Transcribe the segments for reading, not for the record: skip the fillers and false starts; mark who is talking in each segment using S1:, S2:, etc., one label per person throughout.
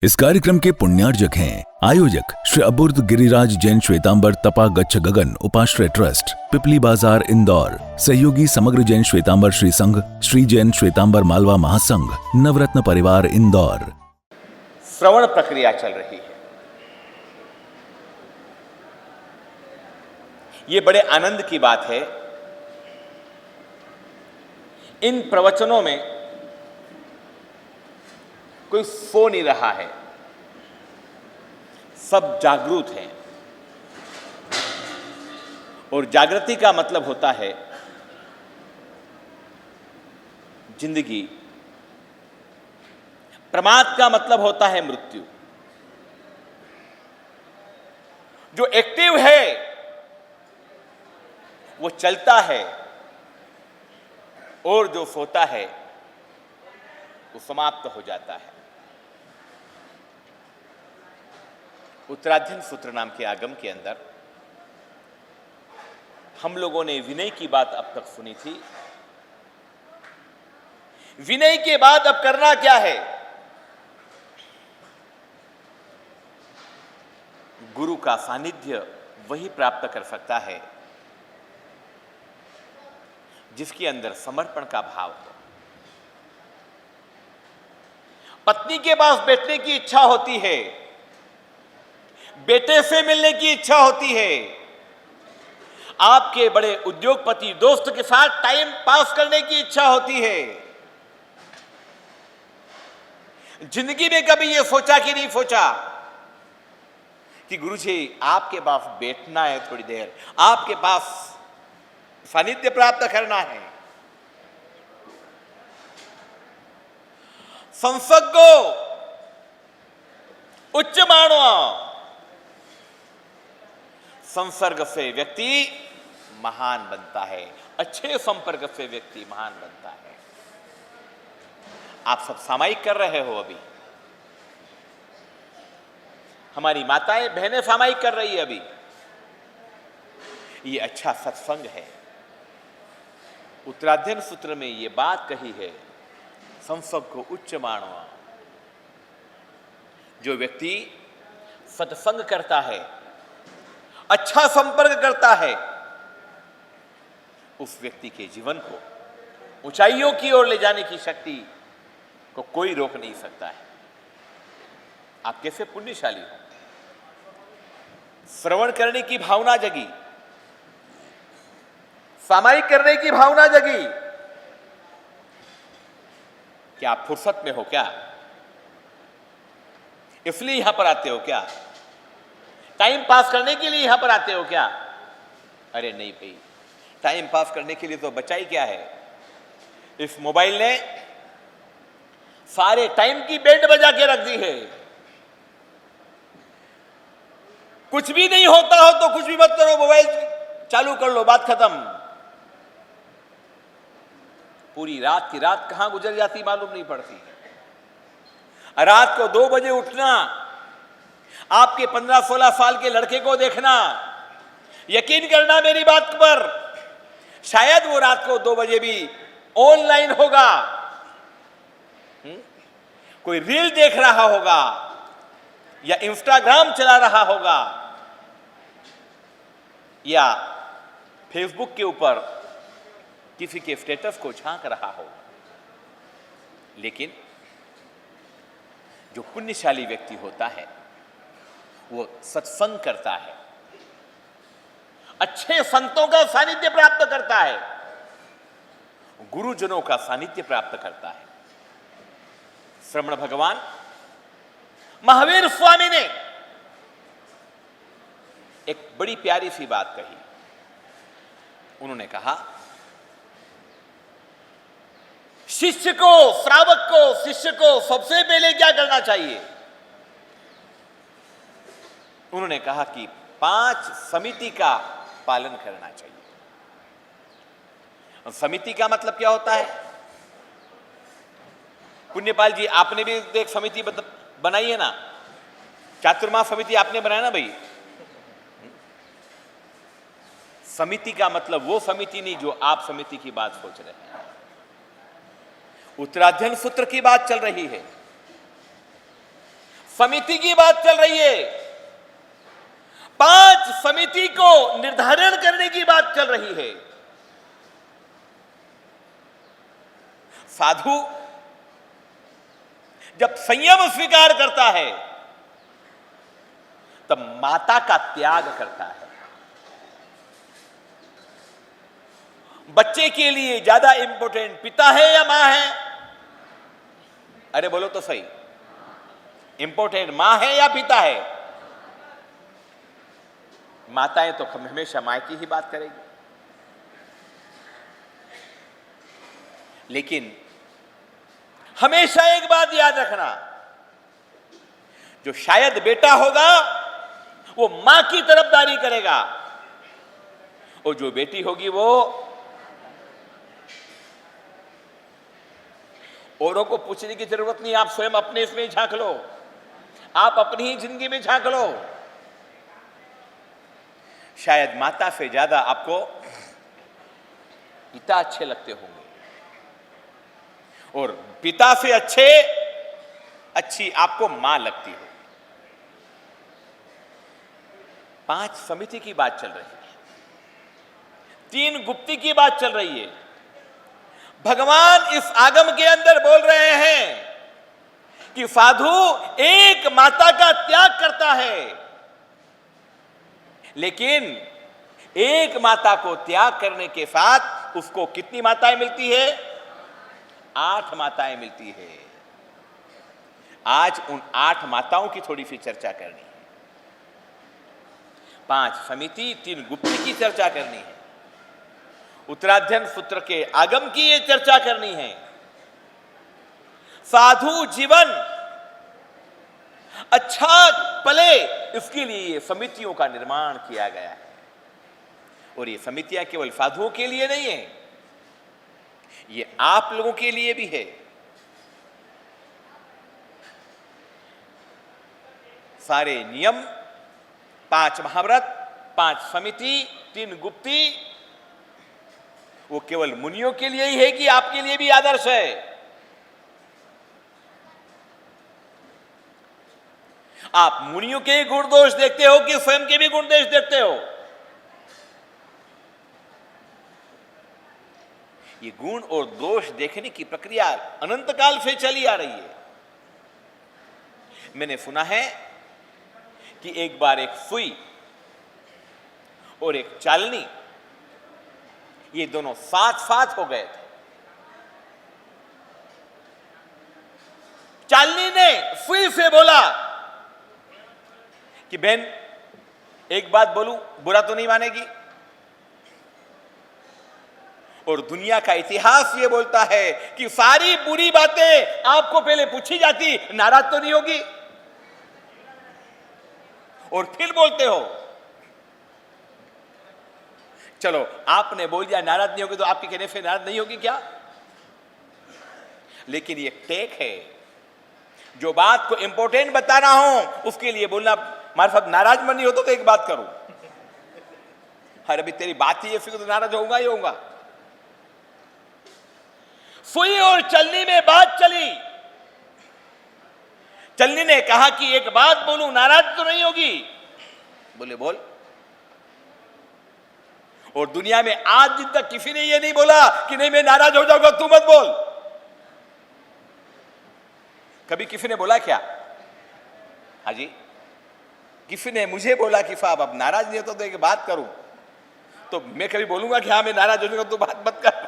S1: इस कार्यक्रम के पुण्यार्जक हैं आयोजक श्री अबुर्द गिरिराज जैन श्वेतांबर तपा गच्छ गगन उपाश्रय ट्रस्ट, पिपली बाजार, इंदौर। सहयोगी समग्र जैन श्वेतांबर श्री संघ, श्री जैन श्वेतांबर मालवा महासंघ, नवरत्न परिवार, इंदौर।
S2: श्रवण प्रक्रिया चल रही है। ये बड़े आनंद की बात है। इन प्रवचनों में कोई सो नहीं रहा है, सब जागरूक हैं। और जागृति का मतलब होता है जिंदगी, प्रमाद का मतलब होता है मृत्यु। जो एक्टिव है वो चलता है और जो सोता है वो समाप्त हो जाता है। उत्तराध्ययन सूत्र नाम के आगम के अंदर हम लोगों ने विनय की बात अब तक सुनी थी। विनय के बाद अब करना क्या है? गुरु का सानिध्य वही प्राप्त कर सकता है जिसके अंदर समर्पण का भाव हो। पत्नी के पास बैठने की इच्छा होती है, बेटे से मिलने की इच्छा होती है, आपके बड़े उद्योगपति दोस्त के साथ टाइम पास करने की इच्छा होती है। जिंदगी में कभी यह सोचा कि नहीं सोचा कि गुरुजी आपके पास बैठना है, थोड़ी देर आपके पास सानिध्य प्राप्त करना है। संसर्ग को उच्च मानो। संसर्ग से व्यक्ति महान बनता है, अच्छे संपर्क से व्यक्ति महान बनता है। आप सब सामायिक कर रहे हो। अभी हमारी माताएं बहनें सामायिक कर रही है। अभी ये अच्छा सत्संग है। उत्तराध्ययन सूत्र में ये बात कही है, संसर्ग को उच्च मानो। जो व्यक्ति सत्संग करता है, अच्छा संपर्क करता है, उस व्यक्ति के जीवन को ऊंचाइयों की ओर ले जाने की शक्ति को कोई रोक नहीं सकता है। आप कैसे पुण्यशाली हो। श्रवण करने की भावना जगी, सामायिक करने की भावना जगी। क्या आप फुर्सत में हो क्या? इसलिए यहां पर आते हो क्या? टाइम पास करने के लिए यहां पर आते हो क्या? अरे नहीं भाई, टाइम पास करने के लिए तो बचा ही क्या है। इस मोबाइल ने सारे टाइम की बैंड बजा के रख दी है। कुछ भी नहीं होता हो तो कुछ भी मत करो, मोबाइल चालू कर लो, बात खत्म। पूरी रात की रात कहां गुजर जाती मालूम नहीं पड़ती। रात को 2 बजे उठना, आपके 15-16 साल के लड़के को देखना, यकीन करना मेरी बात पर, शायद वो रात को 2 बजे भी ऑनलाइन होगा, कोई रील देख रहा होगा या इंस्टाग्राम चला रहा होगा या फेसबुक के ऊपर किसी के स्टेटस को झांक रहा हो। लेकिन जो पुण्यशाली व्यक्ति होता है वो सत्संग करता है, अच्छे संतों का सानिध्य प्राप्त करता है, गुरुजनों का सानिध्य प्राप्त करता है। श्रमण भगवान महावीर स्वामी ने एक बड़ी प्यारी सी बात कही। उन्होंने कहा, शिष्य को, श्रावक को, शिष्य को सबसे पहले क्या करना चाहिए? उन्होंने कहा कि 5 समिति का पालन करना चाहिए। और समिति का मतलब क्या होता है? पुण्यपाल जी, आपने भी एक समिति बनाई है ना, चातुर्मास समिति आपने बनाया ना भाई। समिति का मतलब वो समिति नहीं जो आप समिति की बात सोच रहे हैं। उत्तराध्ययन सूत्र की बात चल रही है। समिति की बात चल रही है, 5 समिति को निर्धारण करने की बात चल रही है। साधु जब संयम स्वीकार करता है तब माता का त्याग करता है। बच्चे के लिए ज्यादा इंपॉर्टेंट पिता है या मां है? अरे बोलो तो सही, इंपॉर्टेंट मां है या पिता है? माताएं तो हमेशा मां की ही बात करेगी, लेकिन हमेशा एक बात याद रखना, जो शायद बेटा होगा वो मां की तरफदारी करेगा, और जो बेटी होगी वो औरों को पूछने की जरूरत नहीं। आप स्वयं अपने इसमें ही झांक लो, आप अपनी ही जिंदगी में झांक लो। शायद माता से ज्यादा आपको पिता अच्छे लगते होंगे, और पिता से अच्छी आपको मां लगती हो। 5 समिति की बात चल रही है, 3 गुप्ती की बात चल रही है। भगवान इस आगम के अंदर बोल रहे हैं कि साधु एक माता का त्याग करता है, लेकिन एक माता को त्याग करने के साथ उसको कितनी माताएं मिलती है? 8 माताएं मिलती है। आज उन 8 माताओं की थोड़ी सी चर्चा करनी है। 5 समिति 3 गुप्ती की चर्चा करनी है। उत्तराध्ययन सूत्र के आगम की ये चर्चा करनी है। साधु जीवन अच्छा पले, इसके लिए ये समितियों का निर्माण किया गया है। और ये समितियां केवल साधुओं के लिए नहीं है, ये आप लोगों के लिए भी है। सारे नियम, 5 महाव्रत, 5 समिति, 3 गुप्ती, वो केवल मुनियों के लिए ही है कि आपके लिए भी आदर्श है? आप मुनियों के गुण दोष देखते हो कि स्वयं के भी गुण दोष देखते हो? ये गुण और दोष देखने की प्रक्रिया अनंत काल से चली आ रही है। मैंने सुना है कि एक बार एक सुई और एक चालनी, ये दोनों साथ हो गए थे। चालनी ने सुई से बोला कि बहन एक बात बोलूं, बुरा तो नहीं मानेगी? और दुनिया का इतिहास ये बोलता है कि सारी बुरी बातें आपको पहले पूछी जाती, नाराज तो नहीं होगी? और फिर बोलते हो। चलो आपने बोल दिया नाराज नहीं होगी, तो आपके कहने से नाराज नहीं होगी क्या? लेकिन ये टेक है, जो बात को इंपॉर्टेंट बता रहा हूं उसके लिए बोलना। हमारे साथ नाराज मन नहीं हो तो एक बात करूं, अरे अभी तेरी बात ही है, फिर तो नाराज होऊंगा ही होऊंगा। सुई और चलनी में बात चली। चलनी ने कहा कि एक बात बोलूं, नाराज तो नहीं होगी? बोले बोल। और दुनिया में आज दिन तक किसी ने ये नहीं बोला कि नहीं मैं नाराज हो जाऊंगा, तू मत बोल। कभी किसी ने बोला क्या? हाजी, किसी ने मुझे बोला कि साहब अब नाराज नहीं होता तो एक बात करूं, तो मैं कभी बोलूंगा कि हाँ मैं नाराज हो जाऊंगा, तू बात मत कर?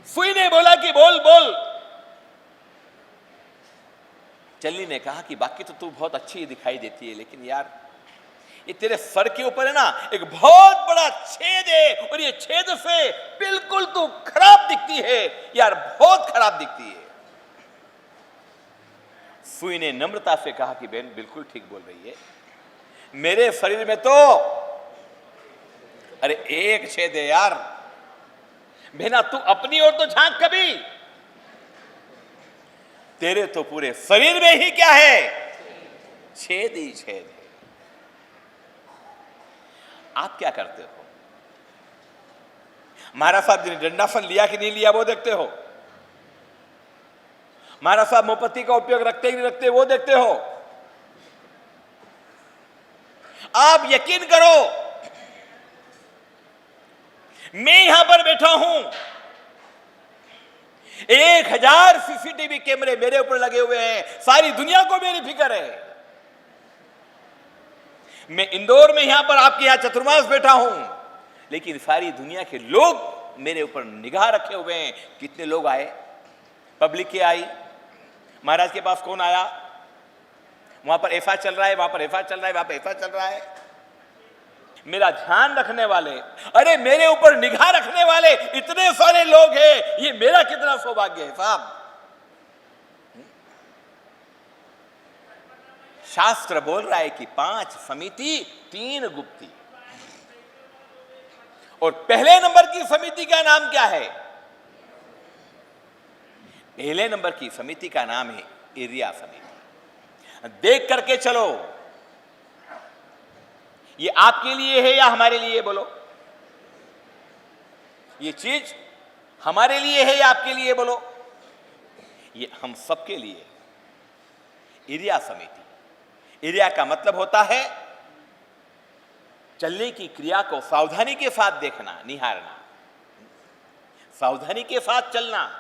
S2: सुई ने बोला कि बोल बोल। चलनी ने कहा कि बाकी तो तू बहुत अच्छी दिखाई देती है, लेकिन यार ये तेरे सर के ऊपर है ना एक बहुत बड़ा छेद है, और ये छेद से बिल्कुल तू खराब दिखती है यार, बहुत खराब दिखती है। सुई ने नम्रता से कहा कि बहन बिल्कुल ठीक बोल रही है, मेरे शरीर में तो अरे एक छेद है यार। बहना तू अपनी ओर तो झांक कभी, तेरे तो पूरे शरीर में ही क्या है? छेद ही छेद है। आप क्या करते हो? महाराज साहब जी ने दंडासन लिया कि नहीं लिया वो देखते हो? महाराज साहब मोमबत्ती का उपयोग रखते कि नहीं रखते वो देखते हो। आप यकीन करो, मैं यहां पर बैठा हूं, 1000 सीसीटीवी कैमरे मेरे ऊपर लगे हुए हैं, सारी दुनिया को मेरी फिक्र है। मैं इंदौर में यहां पर आपके यहां चतुर्मास बैठा हूं, लेकिन सारी दुनिया के लोग मेरे ऊपर निगाह रखे हुए हैं। कितने लोग आए, पब्लिक के आई, महाराज के पास कौन आया, वहां पर ऐसा चल रहा है, वहां पर ऐसा चल रहा है, वहां पर ऐसा चल रहा है। मेरा ध्यान रखने वाले, अरे मेरे ऊपर निगाह रखने वाले इतने सारे लोग हैं, ये मेरा कितना सौभाग्य है साहब। शास्त्र बोल रहा है कि 5 समिति 3 गुप्ती, और पहले नंबर की समिति का नाम क्या है? पहले नंबर की समिति का नाम है इरिया समिति। देख करके चलो, ये आपके लिए है या हमारे लिए? बोलो, ये चीज हमारे लिए है या आपके लिए? बोलो, ये हम सबके लिए। इरिया समिति, इरिया का मतलब होता है चलने की क्रिया को सावधानी के साथ देखना, निहारना, सावधानी के साथ चलना।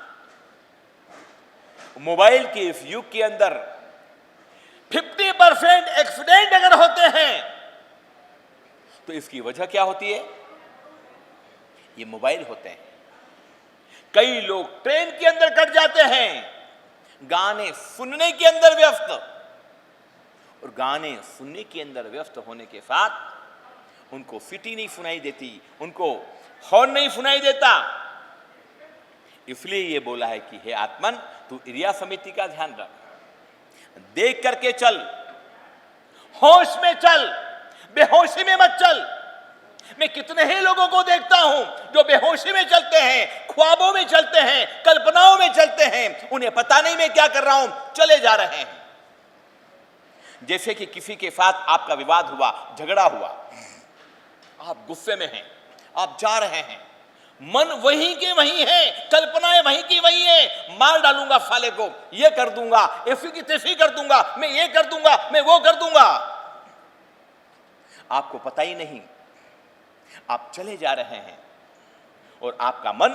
S2: मोबाइल के इस युग के अंदर 50% एक्सीडेंट अगर होते हैं तो इसकी वजह क्या होती है? ये मोबाइल होते हैं। कई लोग ट्रेन के अंदर कट जाते हैं, गाने सुनने के अंदर व्यस्त, और गाने सुनने के अंदर व्यस्त होने के साथ उनको सीटी नहीं सुनाई देती, उनको हॉर्न नहीं सुनाई देता। इसलिए ये बोला है कि हे आत्मन, तू इरिया समिति का ध्यान रख, देख करके चल, होश में चल, बेहोशी में मत चल। मैं कितने ही लोगों को देखता हूं जो बेहोशी में चलते हैं, ख्वाबों में चलते हैं, कल्पनाओं में चलते हैं, उन्हें पता नहीं मैं क्या कर रहा हूं, चले जा रहे हैं। जैसे कि किसी के साथ आपका विवाद हुआ, झगड़ा हुआ, आप गुस्से में हैं, आप जा रहे हैं, मन वहीं के वहीं है, कल्पनाएं वहीं की वहीं है, मार डालूंगा साले को, ये कर दूंगा, ऐसी की तैसी कर दूंगा, मैं ये कर दूंगा, मैं वो कर दूंगा। आपको पता ही नहीं, आप चले जा रहे हैं और आपका मन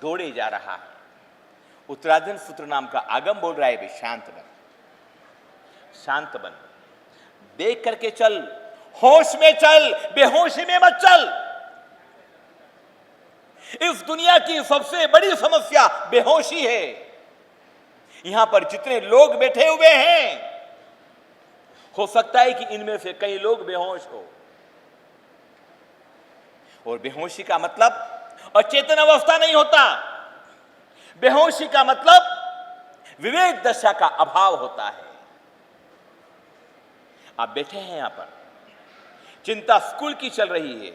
S2: दौड़े जा रहा है। उत्तराधन सूत्र नाम का आगम बोल रहा है, शांत बन, शांत बन, देख करके चल, होश में चल, बेहोशी में मत चल। इस दुनिया की सबसे बड़ी समस्या बेहोशी है। यहां पर जितने लोग बैठे हुए हैं, हो सकता है कि इनमें से कई लोग बेहोश हो, और बेहोशी का मतलब अचेतन अवस्था नहीं होता। बेहोशी का मतलब विवेक दशा का अभाव होता है। आप बैठे हैं यहां पर, चिंता स्कूल की चल रही है,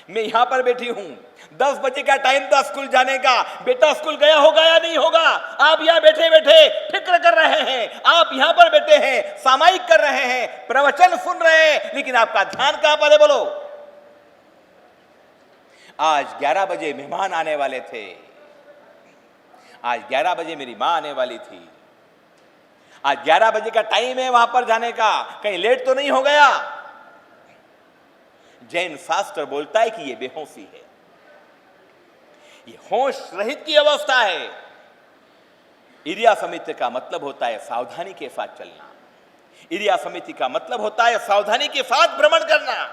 S2: मैं यहां पर बैठी हूं, 10 बजे का टाइम था स्कूल जाने का, बेटा स्कूल गया होगा या नहीं होगा, आप यहां बैठे बैठे फिक्र कर रहे हैं। आप यहां पर बैठे हैं, सामायिक कर रहे हैं, प्रवचन सुन रहे हैं, लेकिन आपका ध्यान कहां पर है? बोलो। आज 11 बजे मेहमान आने वाले थे, आज 11 बजे मेरी मां आने वाली थी, आज 11 बजे का टाइम है वहां पर जाने का, कहीं लेट तो नहीं हो गया? जैन शास्त्र बोलता है कि यह बेहोशी है, यह होश रहित की अवस्था है। इरिया समिति का मतलब होता है सावधानी के साथ चलना। इरिया समिति का मतलब होता है सावधानी के साथ भ्रमण करना,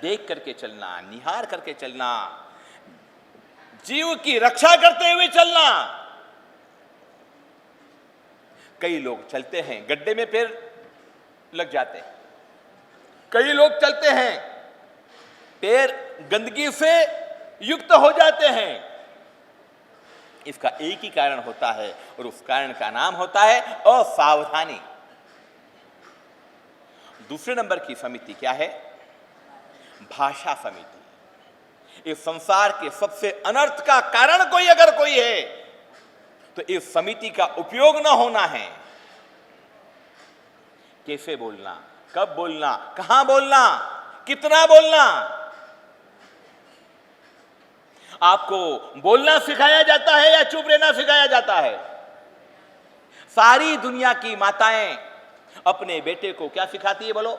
S2: देख करके चलना, निहार करके चलना, जीव की रक्षा करते हुए चलना। कई लोग चलते हैं, गड्ढे में पैर लग जाते हैं, कई लोग चलते हैं, पैर गंदगी से युक्त हो जाते हैं। इसका एक ही कारण होता है, और उस कारण का नाम होता है असावधानी। दूसरे नंबर की समिति क्या है? भाषा समिति। इस संसार के सबसे अनर्थ का कारण कोई अगर कोई है तो इस समिति का उपयोग न होना है। कैसे बोलना, कब बोलना, कहां बोलना, कितना बोलना। आपको बोलना सिखाया जाता है या चुप रहना सिखाया जाता है? सारी दुनिया की माताएं अपने बेटे को क्या सिखाती है बोलो?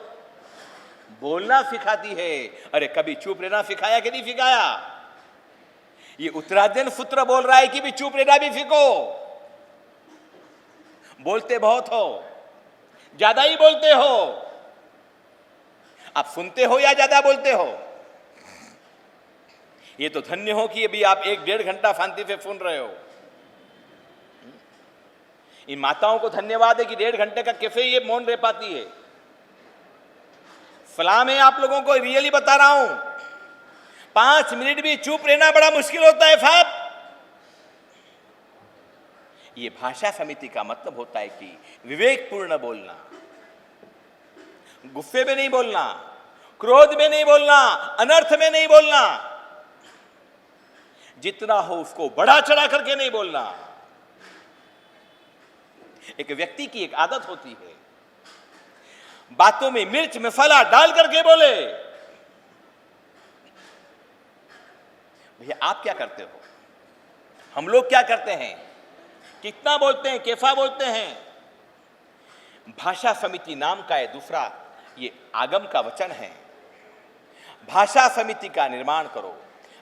S2: बोलना सिखाती है। अरे कभी चुप रहना सिखाया कि नहीं सिखाया? ये उत्तरार्जुन पुत्र बोल रहा है कि भी चुप रहना भी सीखो। बोलते बहुत हो, ज्यादा ही बोलते हो। आप सुनते हो या ज्यादा बोलते हो? ये तो धन्य हो कि अभी आप 1-1.5 घंटा शांति से सुन रहे हो। इन माताओं को धन्यवाद है कि 1.5 घंटे का कैसे ये मौन रह पाती है। सलाम है आप लोगों को, रियली बता रहा हूं। 5 मिनट भी चुप रहना बड़ा मुश्किल होता है साहब। ये भाषा समिति का मतलब होता है कि विवेकपूर्ण बोलना, गुस्से में नहीं बोलना, क्रोध में नहीं बोलना, अनर्थ में नहीं बोलना, जितना हो उसको बढ़ा चढ़ा करके नहीं बोलना। एक व्यक्ति की एक आदत होती है, बातों में मिर्च मसाला डाल करके बोले। भैया आप क्या करते हो? हम लोग क्या करते हैं? कितना बोलते हैं, कैसा बोलते हैं? भाषा समिति नाम का है दूसरा, ये आगम का वचन है। भाषा समिति का निर्माण करो,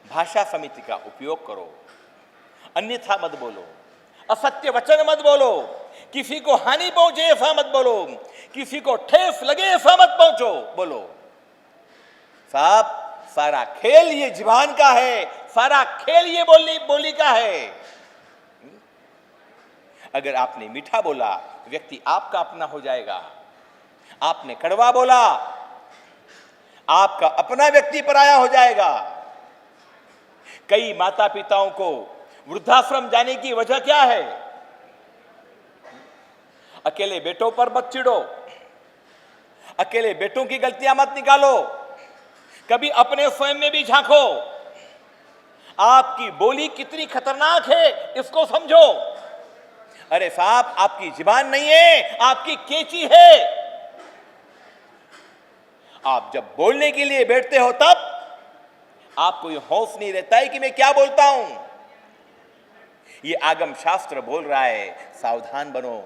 S2: भाषा समिति का उपयोग करो, अन्यथा मत बोलो, असत्य वचन मत बोलो, किसी को हानि पहुंचे ऐसा मत बोलो, किसी को ठेस लगे ऐसा मत पहुंचो बोलो। साहब सारा खेल ये जुबान का है, सारा खेल ये बोली का है। अगर आपने मीठा बोला, व्यक्ति आपका अपना हो जाएगा। आपने कड़वा बोला, आपका अपना व्यक्ति पराया हो जाएगा। कई माता पिताओं को वृद्धाश्रम जाने की वजह क्या है? अकेले बेटों पर मत चिढ़ो, अकेले बेटों की गलतियां मत निकालो, कभी अपने स्वयं में भी झांको। आपकी बोली कितनी खतरनाक है इसको समझो। अरे साहब आपकी जुबान नहीं है, आपकी केंची है। आप जब बोलने के लिए बैठते हो तब आपको ये होश नहीं रहता है कि मैं क्या बोलता हूं। ये आगम शास्त्र बोल रहा है, सावधान बनो,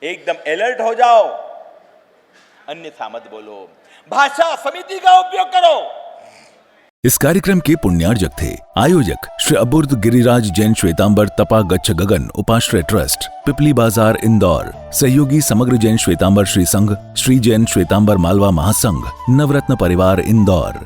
S2: एकदम अलर्ट हो जाओ, अन्यथा मत बोलो। भाषा समिति का उपयोग करो।
S1: इस कार्यक्रम के पुण्यार्जक थे आयोजक श्री अबुर्द गिरिराज जैन श्वेतांबर तपा गच्छ गगन उपाश्रय ट्रस्ट, पिपली बाजार इंदौर। सहयोगी समग्र जैन श्वेतांबर श्री संघ, श्री जैन श्वेतांबर मालवा महासंघ, नवरत्न परिवार इंदौर।